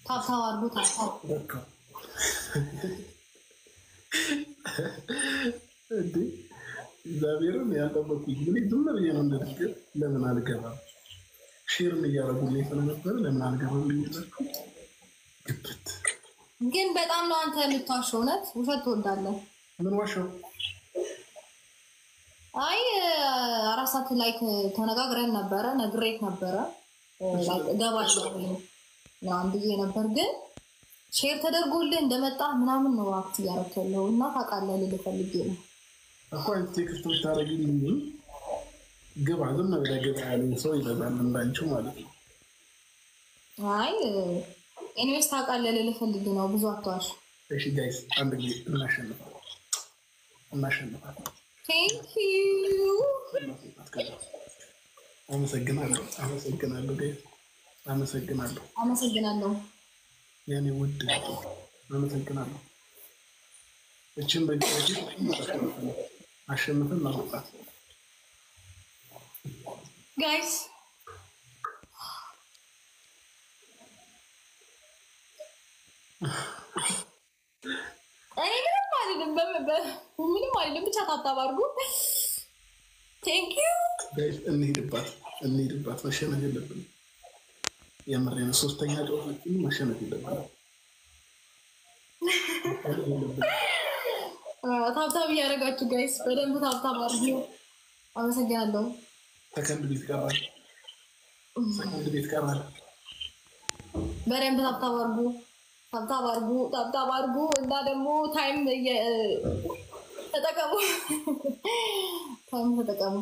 ታታዋር ቦታ እንዴ ዛሬም ያጠበቁኝ ምን ይදුና እንደዚህ ለምን አልገባም ሼር ያያረጉልኝ ስለነበር ለምን አልገባም ይላችሁ ግብት ግን በጣም ነው አንተ ልታሽው ነት ውሸት ትወዳለህ ምን ዋሻው አይ አራሳት ላይክ ተነጋግረን ነበር ነግሬት ነበር ገባሽ ነው አንብዬ ነበር ግን ሼር ተደርጎልህ እንደመጣ ምናምን ነው አክት ያረከለው እና ታቃለህ ልፈልግ ነው አሁን ቴክስት ታረጊልኝ ገባ ዝም ብለህ ገባ ያለኝ ሰው ይበዛል እንዳንቺው ማለት ነው አይ ኤኒዌይስ ታቃለህ ልፈልግ ነው ብዙ አጥቷሽ እሺ ጋይስ አንድ ጊዜ እናሸንፋለን Thank you አመሰግናለሁ ጋይስ አመሰግናለሁ ያኔ ውድ አመሰግናለሁ እቺን በእጅ አሸንፈን ማውጣት ጋይስ ምንም አይደለም ብቻ ታጣባርጉ Thank you ጋይስ እንሂድባት መሸነፍ የለብንም የምሬን ሶስተኛ ጨዋታችን መሸነፍ የለብንም ታብታብ ያረጋችሁ ጋይስ በደንብ ታብታብ አርጉ አመሰግናለሁ ሰከንድ ቤት ቀራል በደንብ ታብታብ አርጉ እና ደግሞ ታይም ተጠቀሙ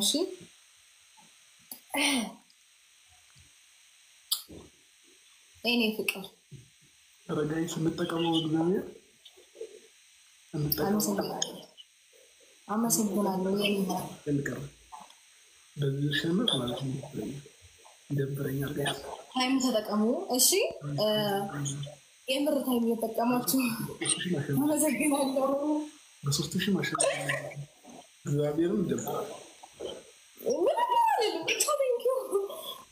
እሺ እኔ ፍቅር ረጋይስ እንጠቀመው እግዚአብሔር አመሰግናለሁ የኔ እንቀር በዚህ ሸመት ማለት ነው ይደብረኛል ጋይስ ታይም ተጠቀሙ እሺ የምር ታይም እየተጠቀማችሁ አመሰግናለሁ በ3000 ማሽን እግዚአብሔርን ይደብራል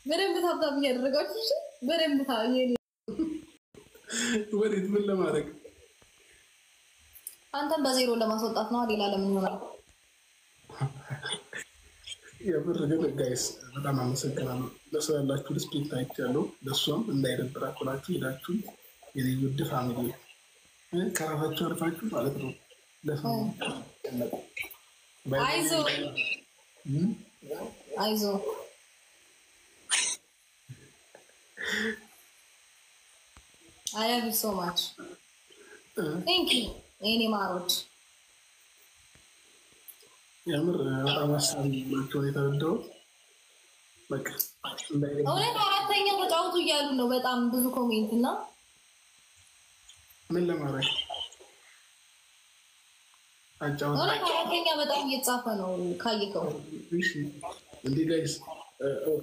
በደንብ ታብታብ እያደረጋችሁ እሺ በደንብ ታየኝ ወዴት ምን ለማድረግ አንተም በዜሮ ለማስወጣት ነው ሌላ ለምን ይሆናል የብር ግን ጋይስ በጣም አመሰግናለሁ ለሰው ያላችሁ ሪስፔክት አይቻለሁ ለሷም እንዳይደብራችሁ ናችሁ ሄዳችሁ የኔ ውድ ፋሚሊ ከራሳችሁ አርፋችሁ ማለት ነው ለሰው አይዞ I love you so much. Thank you. Any marot. የምር በጣም አሳቢ ናቸው የተረዳው በቃ እውነት አራተኛ ተጫውቱ እያሉ ነው በጣም ብዙ ኮሜንት እና ምን ለማድረግ አራተኛ በጣም እየተጻፈ ነው ካየከው እሺ እንዴ ጋይስ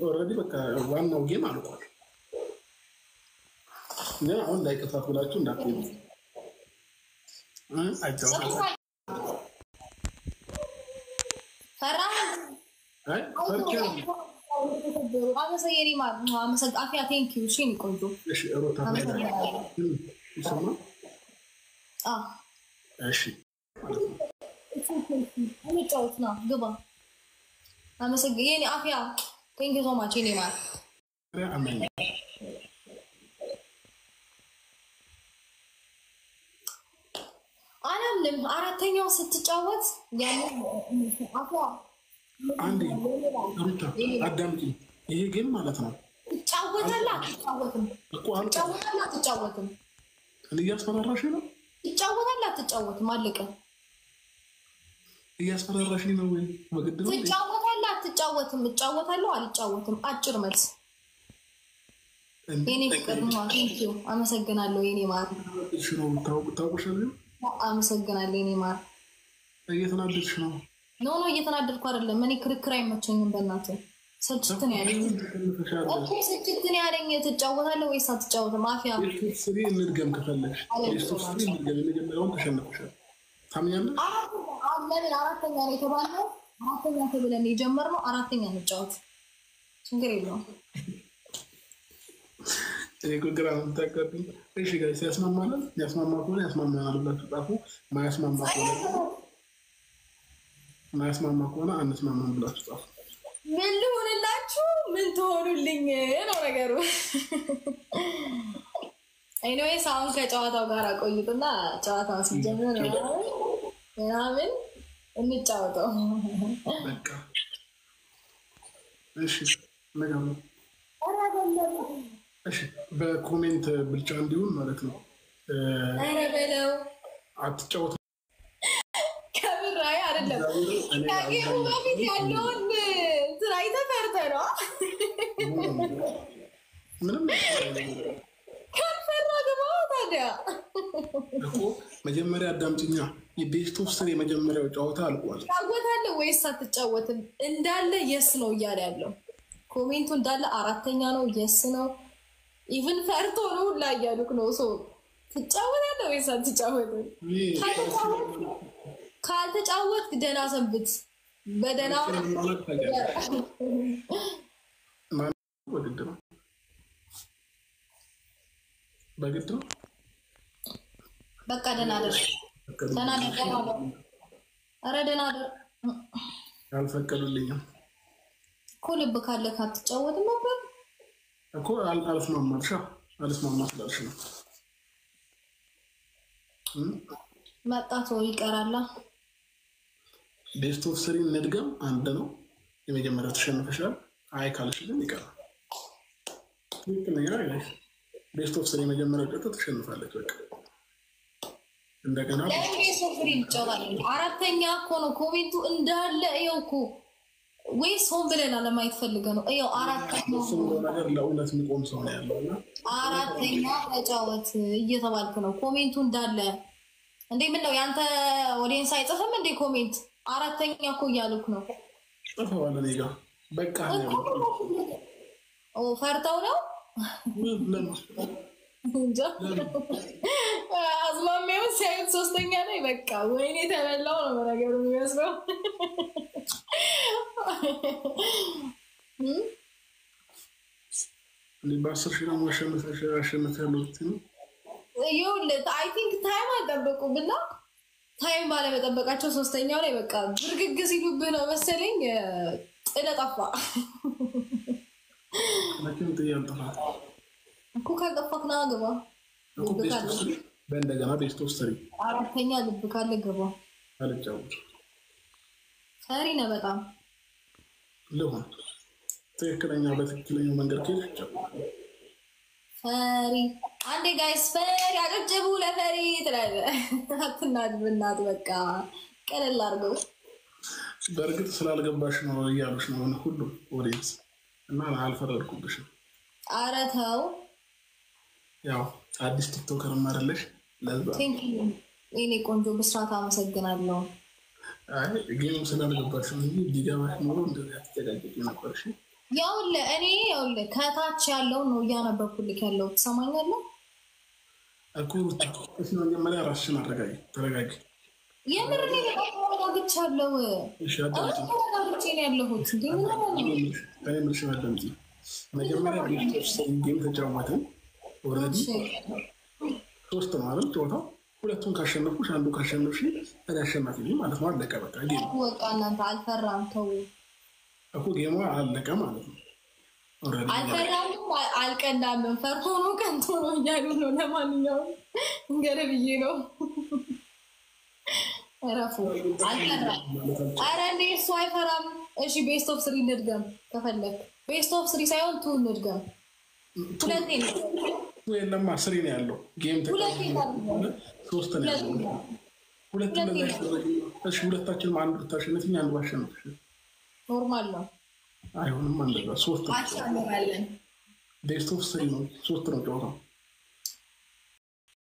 ኦልሬዲ በቃ ዋናው ጌም አልቋል እና አሁን ላይ ከፋት ብላችሁ እንዳትሉ አይታወቅም አይ አመሰግናለሁ አመሰግናለሁ ቴንክ ዩ እሺ ንቆንጆ እሺ ሮታ ይሰማ እሺ እንጫወት ነው ግባ አመሰግናለሁ አፍያ ቴንክ ዩ ሶ ማች እኔ ማለት አሜን አላምንም አራተኛው ስትጫወት ያለ አፍያ አንዴ ሩታ አዳምጪ ይሄ ጌም ማለት ነው ይጫወታል አትጫወትም እኮ አትጫወትም እያስፈራራሽ ነው ይጫወታል አትጫወትም አለቀ እያስፈራራሽ ነው ወይ በግድ ነው ይጫወታል አትጫወትም እጫወታለሁ አልጫወትም አጭር መልስ የኔ ፍቅር ነው ቴንኪው አመሰግናለሁ የኔ ማር እሺ ነው ታውቁሻለሁ አመሰግናለሁ የኔ ማር እየተናደድሽ ነው ኖ እየተናደድኩ አይደለም እኔ ክርክር አይመቸኝም በእናትህ ሰጭትን ያለኝ እኮ ሰጭትን ያለኝ ትጫወታለህ ወይስ አትጫወትም አፍያ ስሪ እንድገም ከፈለግሽ ስሪ እንድገም ተሸነፍሻል ታምኛለሽ ለምን አራተኛ ነው የተባለው አራተኛ ተብለን የጀመርነው አራተኛ እንጫወት ችግር የለውም። እኔ ግራ የምታቀብኝ እሺ ጋይስ ያስማማናል። ያስማማ ከሆነ ያስማማናል ብላችሁ ጻፉ። ማያስማማ ከሆነ አንስማማም ብላችሁ ጻፉ። ምን ልሆንላችሁ? ምን ትሆኑልኝ ነው ነገሩ። ኤኒዌይስ አሁን ከጨዋታው ጋር ቆይቱና ጨዋታው ሲጀምር ምናምን እንጫወተው በቃ እሺ። ነገሩ እሺ በኮሜንት ብልጫ እንዲሆን ማለት ነው። ኧረ በለው አትጫወቱ። ከምራይ አይደለም ከጌሙ በፊት ያለውን ትራይ ተፈርተህ ነው ምንም ከፈራ ደግሞ ታዲያ እኮ መጀመሪያ አዳምጪኛ። የቤስት ኦፍ ስሪ የመጀመሪያው ጨዋታ አልቋል። ትጫወታለህ ወይስ አትጫወትም? እንዳለ የስ ነው እያለ ያለው ኮሜንቱ እንዳለ አራተኛ ነው የስ ነው። ኢቭን ፈርቶ ነው ሁላ እያሉክ ነው። ሰው ትጫወታለህ ወይስ አትጫወትም? ካልተጫወትክ ደህና ሰንብት። በደህና በግድ ነው በቃ ደህና ደር ደህና ደር። ኧረ ደህና ደር አልፈቀዱልኝም እኮ ልብ ካለክ አትጫወትም ነበር እኮ አልስማማ ስላልሽ ነው። መጣቶ ይቀራላ። ቤስት ኦፍ ስሪ እንድገም አንድ ነው። የመጀመሪያው ተሸንፈሻል። አይ ካልሽ ግን ይቀራል። ትክክለኛ አይደል? ቤስት ኦፍ ስሪ የመጀመሪያው ጨዋታ ተሸንፋለች። በቃ እንደገና ቤስት ኦፍ ስሪ እንጫወታለን። አራተኛ እኮ ነው ኮሜንቱ እንዳለ ይኸው እኮ ወይስ ሆን ብለና ለማየት ፈልገህ ነው? ይኸው አራተኛ ነገር ለእውነት የሚቆም ሰው ነው ያለውና አራተኛ ተጫወት እየተባልክ ነው። ኮሜንቱ እንዳለ እንዴ ምን ነው ያንተ ኦዲየንስ አይጽፍም እንዴ ኮሜንት? አራተኛ እኮ እያሉክ ነው። ጽፈዋል እኔ ጋር በቃ ፈርተው ነው አዝማሚያውን ሲያዩት ሶስተኛ ላይ በቃ ወይኔ ተበላው ነው ነገሩ የሚመስለው። በ10 ሺህ ደግሞ አሸንፍ ያሉት አይ ቲንክ ታይም አልጠበቁም እና ታይም ባለመጠበቃቸው ሶስተኛው ላይ በቃ ብርግግ ሲሉብህ ነው መሰለኝ ጥለህ ጠፋ እኮ። ካልጠፋክ ና ግባ። በእንደገና ቤስት ኦፍ ስሪ አራተኛ ልብ ካለ ግባ። አልጫወት ፈሪ ነህ በጣም ልሆን በትክክለኛው መንገድ ከሄድሽ ፈሪ አንዴ ጋይስ ፈሪ አጨብጭቡ ለፈሪ ትላለህ። አትናድብናት በቃ ቀለል አድርገው። በእርግጥ ስላልገባሽ ነው እያሉሽ ነው ሁሉም ኦዲየንስ እና አልፈረድኩብሽም። ኧረ ተው ያው አዲስ ቲክቶከርም አይደለሽ ለዛ እኔ ቆንጆ ብስራት አመሰግናለሁ። አይ ጌሙ ስላልገባሽ ነው እንጂ ዲጋማሽ ኖሮ እንደዚህ አትጨቃጨቂ ነበርሽ። ያውልህ ከታች ያለው ነው እያነበብኩልክ ያለው ትሰማኛለህ እኮ። እሺ መጀመሪያ ራስሽን ተረጋጊ። የምር ነው ተረጋግቻለሁ። እሺ አዳምጪ። ተረጋግቼ ነው ያለሁት ግን ምንሽ አዳምጪ። መጀመሪያ ጌም ተጫወትን። ኦልሬዲ 3 ነው አይደል ጨዋታው? ሁለቱን ካሸነፍኩሽ አንዱ ካሸነፍሽ እኔ አሸናፊ ነኝ ማለት ነው። አለቀ በቃ ጌሙ። በቃ እናንተ አልፈራም ተው እኮ ጌሙ አለቀ ማለት ነው። ኦልሬዲ አልፈራም አልቀናም። ፈርቶ ነው ቀንቶ ነው እያሉ ነው። ለማንኛውም እንገረ ብዬ ነው እረፉ። አልፈራም። ኧረ እንዴ እሱ አይፈራም። እሺ ቤስት ኦፍ ስሪ እንድገም ከፈለክ። ቤስት ኦፍ ስሪ ሳይሆን ቱ እንድገም። ሁለቴ ነው የለማ ስሪ ነው ያለው ጌም ሶስት ነው ያለው። ሁለታችንም አንዱ ብታሸንፍኝ አንዱ ባሸንፍሽ ኖርማል ነው። አይሆንም። አንደዛ ሶስት አቻለማለን። ቤስት ኦፍ ስሪ ነው 3 ነው ጨዋታው።